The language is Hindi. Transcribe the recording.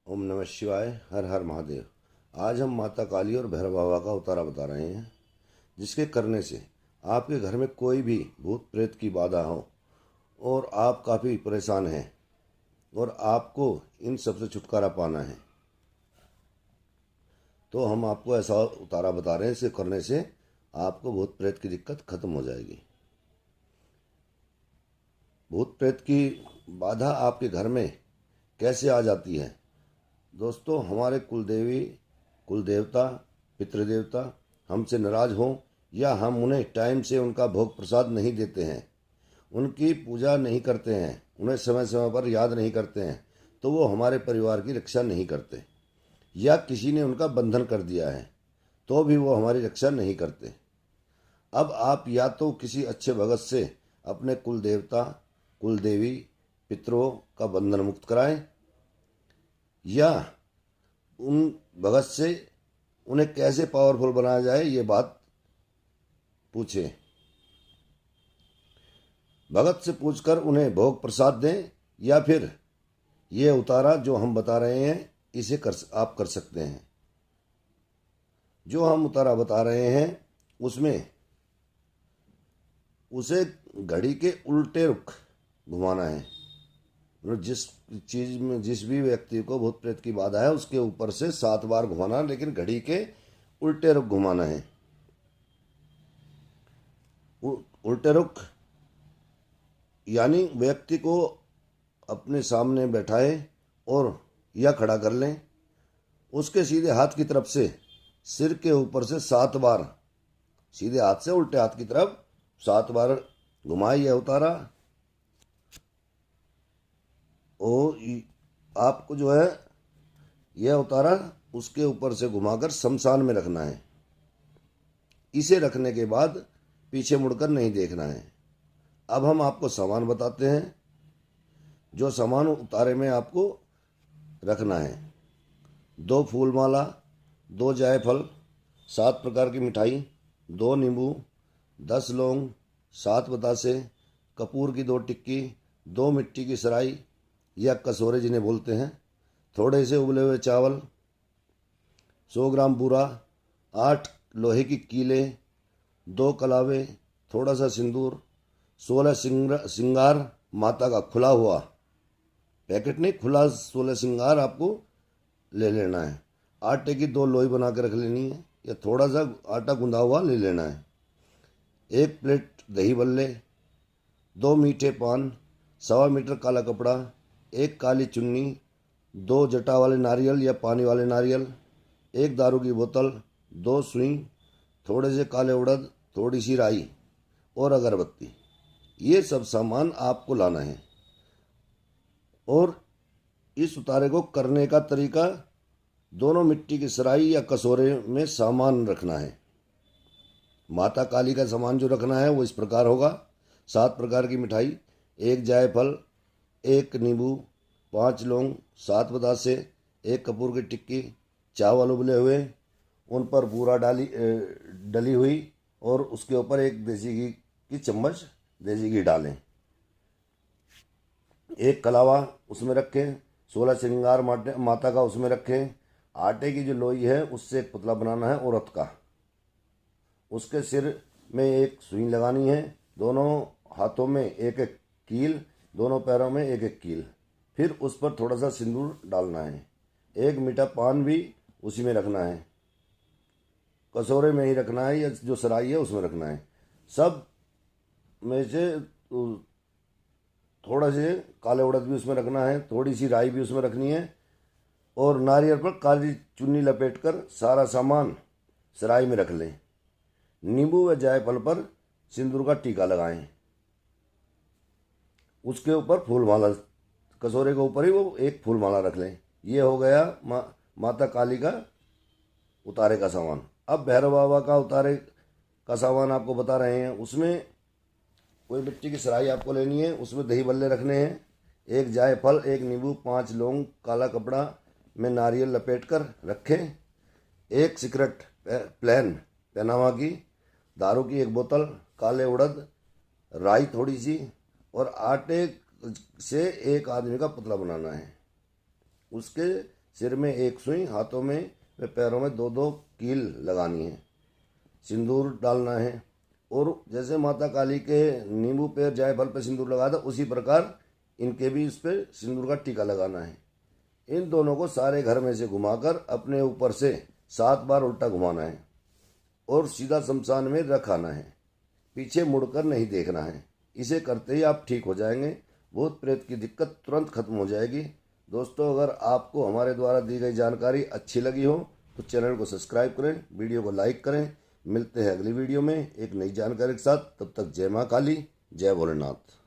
ओम नमः शिवाय। हर हर महादेव। आज हम माता काली और भैरव बाबा का उतारा बता रहे हैं, जिसके करने से आपके घर में कोई भी भूत प्रेत की बाधा हो और आप काफ़ी परेशान हैं और आपको इन सब से छुटकारा पाना है, तो हम आपको ऐसा उतारा बता रहे हैं। इसे करने से आपको भूत प्रेत की दिक्कत खत्म हो जाएगी। भूत प्रेत की बाधा आपके घर में कैसे आ जाती है? दोस्तों, हमारे कुलदेवी, कुलदेवता, पितृदेवता हमसे नाराज हों या हम उन्हें टाइम से उनका भोग प्रसाद नहीं देते हैं, उनकी पूजा नहीं करते हैं, उन्हें समय समय पर याद नहीं करते हैं, तो वो हमारे परिवार की रक्षा नहीं करते। या किसी ने उनका बंधन कर दिया है तो भी वो हमारी रक्षा नहीं करते। अब आप या तो किसी अच्छे भगत से अपने कुलदेवता, कुलदेवी, पितरों का बंधन मुक्त कराएं, या उन भगत से उन्हें कैसे पावरफुल बनाया जाए ये बात पूछें। भगत से पूछकर उन्हें भोग प्रसाद दें, या फिर ये उतारा जो हम बता रहे हैं इसे आप कर सकते हैं। जो हम उतारा बता रहे हैं उसमें उसे घड़ी के उल्टे रुख घुमाना है। जिस चीज में, जिस भी व्यक्ति को भूत प्रेत की बाधा है उसके ऊपर से 7 बार घुमाना, लेकिन घड़ी के उल्टे रुख घुमाना है। उल्टे रुख यानी व्यक्ति को अपने सामने बैठाए और या खड़ा कर लें, उसके सीधे हाथ की तरफ से सिर के ऊपर से 7 बार, सीधे हाथ से उल्टे हाथ की तरफ 7 बार घुमाए यह उतारा। और आपको जो है यह उतारा उसके ऊपर से घुमाकर शमशान में रखना है। इसे रखने के बाद पीछे मुड़कर नहीं देखना है। अब हम आपको सामान बताते हैं जो सामान उतारे में आपको रखना है। 2 फूल माला, 2 जायफल, 7 प्रकार की मिठाई, 2 नींबू, 10 लौंग, 7 बतासे, कपूर की 2 टिक्की, 2 मिट्टी की सराई या कसोरे जिन्हें बोलते हैं, थोड़े से उबले हुए चावल, 100 ग्राम बूरा, 8 लोहे की कीले, 2 कलावे, थोड़ा सा सिंदूर, 16 श्रृंगार माता का खुला हुआ पैकेट नहीं, खुला 16 श्रृंगार आपको ले लेना है। आटे की 2 लोई बना के रख लेनी है या थोड़ा सा आटा गूंदा हुआ ले लेना है। 1 प्लेट दही बल्ले, 2 मीठे पान, 1.25 मीटर काला कपड़ा, 1 काली चुन्नी, 2 जटा वाले नारियल या पानी वाले नारियल, 1 दारू की बोतल, 2 सुई, थोड़े से काले उड़द, थोड़ी सी राई और अगरबत्ती। ये सब सामान आपको लाना है। और इस उतारे को करने का तरीका, दोनों मिट्टी की सराई या कसोरे में सामान रखना है। माता काली का सामान जो रखना है वो इस प्रकार होगा: 7 प्रकार की मिठाई, 1 जायफल, 1 नींबू, 5 लौंग, 7 बतासे, 1 कपूर की टिक्की, चावल उबले हुए, उन पर बूरा डली हुई और उसके ऊपर 1 देसी घी की चम्मच देसी घी डालें। 1 कलावा उसमें रखें, 16 श्रृंगार माता का उसमें रखें। आटे की जो लोई है उससे एक पुतला बनाना है औरत का। उसके सिर में 1 सुई लगानी है, दोनों हाथों में 1-1 कील, दोनों पैरों में 1-1 कील। फिर उस पर थोड़ा सा सिंदूर डालना है। 1 मीठा पान भी उसी में रखना है, कसोरे में ही रखना है या जो सराई है उसमें रखना है। सब में से थोड़ा से काले उड़द भी उसमें रखना है, थोड़ी सी राई भी उसमें रखनी है और नारियल पर काली चुन्नी लपेटकर सारा सामान सराय में रख लें। नींबू व जायफल पर सिंदूर का टीका लगाएं। उसके ऊपर फूल माला, कसोरे के ऊपर ही वो 1 फूल माला रख लें। ये हो गया माता काली का उतारे का सामान। अब भैरव बाबा का उतारे का सामान आपको बता रहे हैं। उसमें कोई मिट्टी की सराई आपको लेनी है, उसमें दही बल्ले रखने हैं, 1 जायफल, 1 नींबू, 5 लौंग, काला कपड़ा में नारियल लपेट कर रखें, 1 सिगरेट प्लेन पैनामा की, दारू की 1 बोतल, काले उड़द, राई थोड़ी सी और आटे से 1 आदमी का पुतला बनाना है। उसके सिर में 1 सुई, हाथों में व पैरों में 2-2 कील लगानी है। सिंदूर डालना है और जैसे माता काली के नींबू पे जायफल पे सिंदूर लगाया था उसी प्रकार इनके भी इस पर सिंदूर का टीका लगाना है। इन दोनों को सारे घर में से घुमाकर अपने ऊपर से 7 बार उल्टा घुमाना है और सीधा शमशान में रख आना है। पीछे मुड़कर नहीं देखना है। इसे करते ही आप ठीक हो जाएंगे। भूत प्रेत की दिक्कत तुरंत खत्म हो जाएगी। दोस्तों, अगर आपको हमारे द्वारा दी गई जानकारी अच्छी लगी हो तो चैनल को सब्सक्राइब करें, वीडियो को लाइक करें। मिलते हैं अगली वीडियो में एक नई जानकारी के साथ। तब तक जय माँ काली, जय भोलेनाथ।